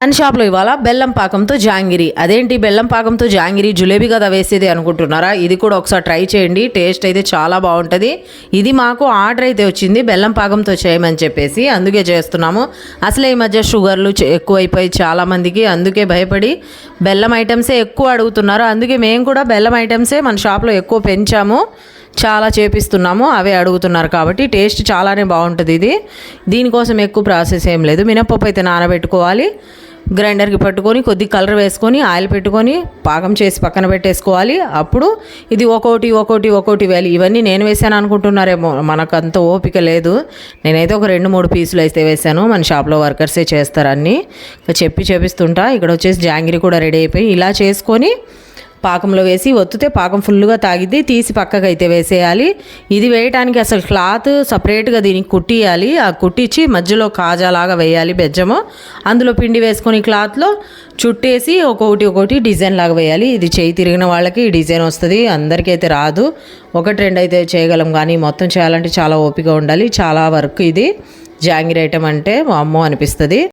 మన షాప్లో ఇవాళ బెల్లం పాకంతో జాంగిరీ. అదేంటి బెల్లం పాకంతో జాంగిరీ, జిలేబీ కదా వేసేది అనుకుంటున్నారా? ఇది కూడా ఒకసారి ట్రై చేయండి, టేస్ట్ అయితే చాలా బాగుంటుంది. ఇది మాకు ఆర్డర్ అయితే వచ్చింది బెల్లం పాకంతో చేయమని చెప్పేసి, అందుకే చేస్తున్నాము. అసలే ఈ మధ్య షుగర్లు ఎక్కువైపోయి చాలామందికి, అందుకే భయపడి బెల్లం ఐటమ్సే ఎక్కువ అడుగుతున్నారు. అందుకే మేము కూడా బెల్లం ఐటమ్సే మన షాప్లో ఎక్కువ పెంచాము, చాలా చేపిస్తున్నాము, అవే అడుగుతున్నారు. కాబట్టి టేస్ట్ చాలానే బాగుంటుంది. దీనికోసం ఎక్కువ ప్రాసెస్ ఏం లేదు. మినపప్పు అయితే నానబెట్టుకోవాలి, గ్రైండర్కి పట్టుకొని కొద్ది కలర్ వేసుకొని ఆయిల్ పెట్టుకొని పాకం చేసి పక్కన పెట్టేసుకోవాలి. అప్పుడు ఇది ఒక్కోటి వేయాలి. ఇవన్నీ నేను వేసాను అనుకుంటున్నారేమో, మనకు అంత ఓపిక లేదు. నేనైతే ఒక 2-3 పీసులు అయితే వేసాను. మన షాప్లో వర్కర్సే చేస్తారు అన్నీ, చేపిస్తుంటా. ఇక్కడ వచ్చేసి జాంగిరీ కూడా రెడీ అయిపోయి ఇలా చేసుకొని పాకంలో వేసి ఒత్తితే పాకం ఫుల్గా తాగిద్ది, తీసి పక్కకు అయితే వేసేయాలి. ఇది వేయడానికి అసలు క్లాత్ సపరేట్గా దీనికి కుట్టియాలి. ఆ కుట్టించి మధ్యలో కాజాలాగా వేయాలి బెజ్జము, అందులో పిండి వేసుకొని క్లాత్లో చుట్టేసి ఒక్కొక్కటి డిజైన్ లాగా వేయాలి. ఇది చేయి తిరిగిన వాళ్ళకి ఈ డిజైన్ వస్తుంది, అందరికీ అయితే రాదు. 1-2 అయితే చేయగలం, కానీ మొత్తం చేయాలంటే చాలా ఓపిక ఉండాలి. చాలా వర్క్ ఇది జాంగిరీ ఐటమ్ అంటే అమ్మో అనిపిస్తుంది.